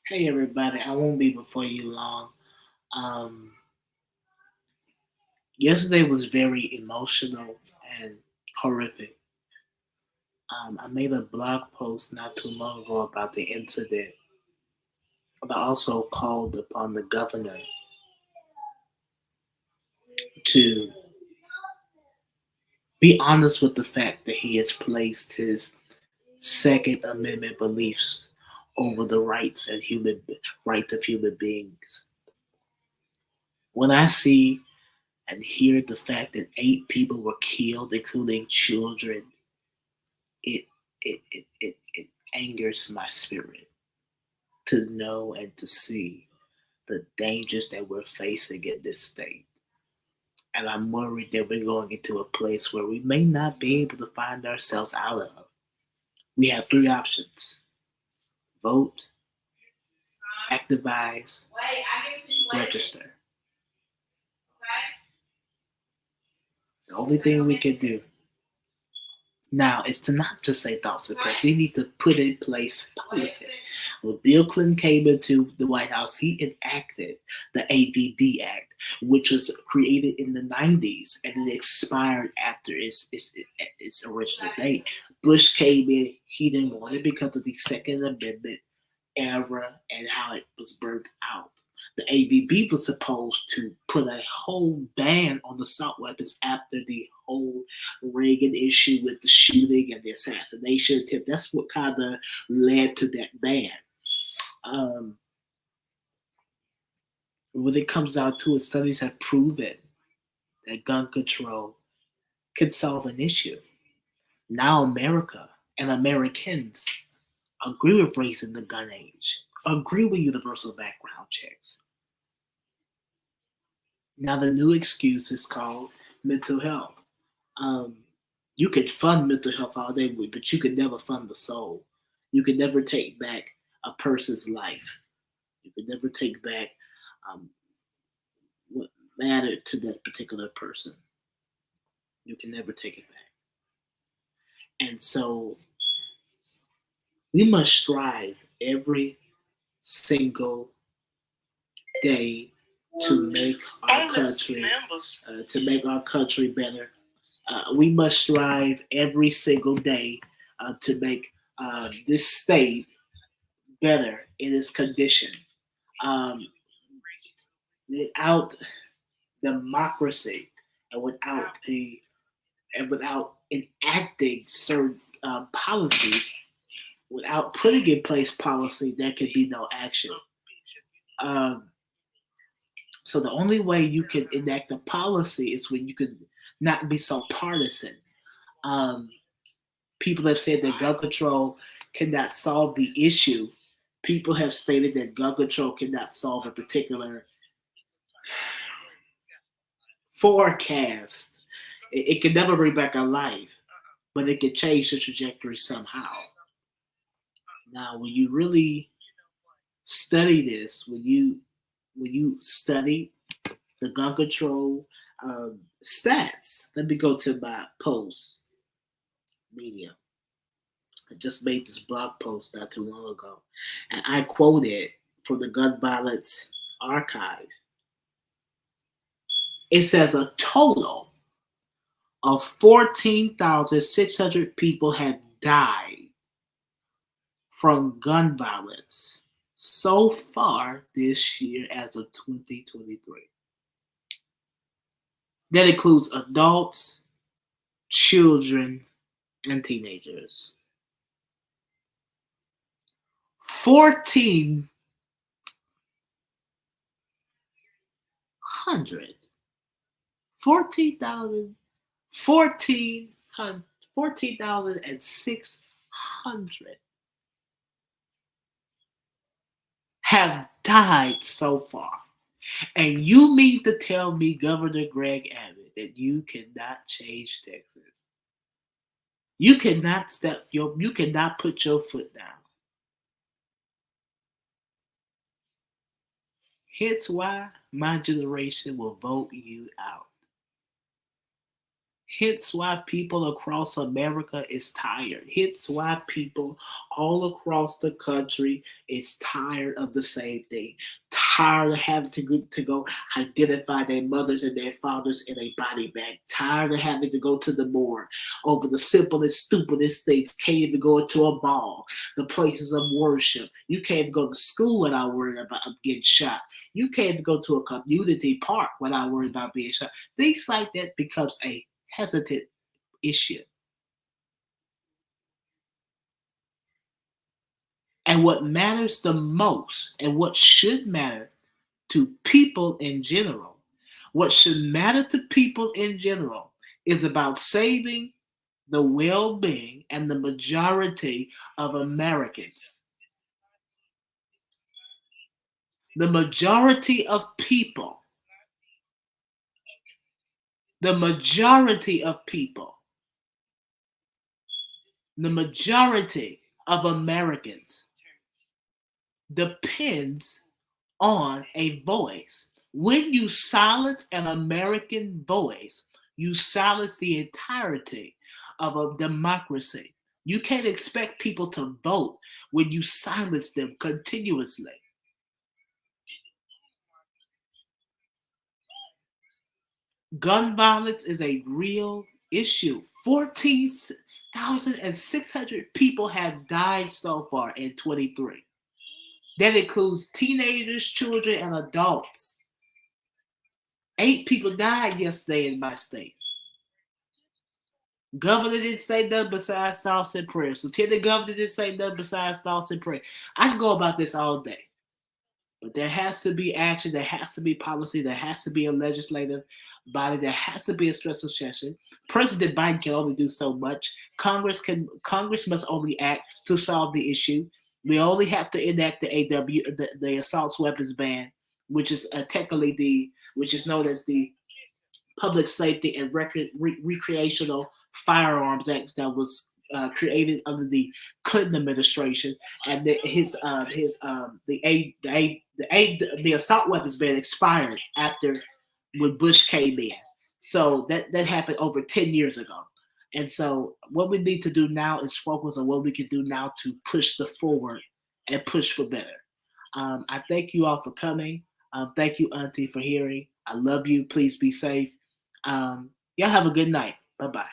Hey everybody, I won't be before you long. Um, Yesterday was very emotional and horrific. I made a blog post not too long ago about the incident, but I also called upon the governor to be honest with the fact that he has placed his Second Amendment beliefs over the rights of human beings. When I see and hear the fact that 8 people were killed, including children, it it angers my spirit to know and to see the dangers that we're facing in this state. And I'm worried that we're going into a place where we may not be able to find ourselves out of. We have 3 options: vote, activize, register. The only thing we can do now is to not just say thought suppress. We need to put in place policy. When Bill Clinton came into the White House, he enacted the AVB Act, which was created in the 90s and it expired after its original date. Bush came in, he didn't want it because of the Second Amendment era and how it was burnt out. The AVB was supposed to put a whole ban on assault weapons after the whole Reagan issue with the shooting and the assassination attempt. That's what kind of led to that ban. Um, when it comes down to it, studies have proven that gun control can solve an issue. Now, America and Americans agree with raising the gun age, agree with universal background checks. Now, the new excuse is called mental health. Um, you could fund mental health all day, but you could never fund the soul. You could never take back a person's life. You could never take back um, what mattered to that particular person. You can never take it back. And so we must strive every single day to make our country better. We must strive every single day to make this state better in its condition. Um, Without democracy and without enacting certain policies, without putting in place policy, there could be no action. Um, so the only way you can enact a policy is when you can not be so partisan. Um, People have said that gun control cannot solve the issue. People have stated that gun control cannot solve a particular forecast. It can never bring back a life, but it can change the trajectory somehow. Now, when you really study this, when you study the gun control stats, let me go to my post medium. I just made this blog post not too long ago, and I quoted from the Gun Violence Archive. It says a total of 14,600 people have died from gun violence so far this year as of 2023. That includes adults, children, and teenagers. 1,400, 14,000, 14,600 have died so far. And you mean to tell me, Governor Greg Abbott, that you cannot change Texas? You cannot put your foot down. Hence why my generation will vote you out. Hence why people across America is tired. Hence why people all across the country is tired of the same thing. Tired of having to go identify their mothers and their fathers in a body bag. Tired of having to go to the morgue over the simplest, stupidest things. Can't even go to a mall, the places of worship. You can't even go to school without worrying about getting shot. You can't even go to a community park without worrying about being shot. Things like that becomes a hesitant issue. And what matters the most, and what should matter to people in general, what should matter to people in general is about saving the well being and the majority of Americans. The majority of people, the majority of people, the majority of Americans depends on a voice. When you silence an American voice, you silence the entirety of a democracy. You can't expect people to vote when you silence them continuously. Gun violence is a real issue. 14,600 people have died so far in 23. That includes teenagers, children, and adults. 8 people died yesterday in my state. Governor didn't say nothing besides thoughts and prayers. Lieutenant Governor didn't say nothing besides thoughts and prayers. I can go about this all day. But there has to be action, there has to be policy, there has to be a legislative body, there has to be a special session. President Biden can only do so much. Congress must only act to solve the issue. We only have to enact the the assault weapons ban, which is technically which is known as the Public Safety and Recreational Firearms Act that was created under the Clinton administration, and the assault weapons ban expired after when Bush came in. So that happened over 10 years ago. And so what we need to do now is focus on what we can do now to push the forward and push for better. I thank you all for coming. Thank you, Auntie, for hearing. I love you. Please be safe. Y'all have a good night. Bye bye.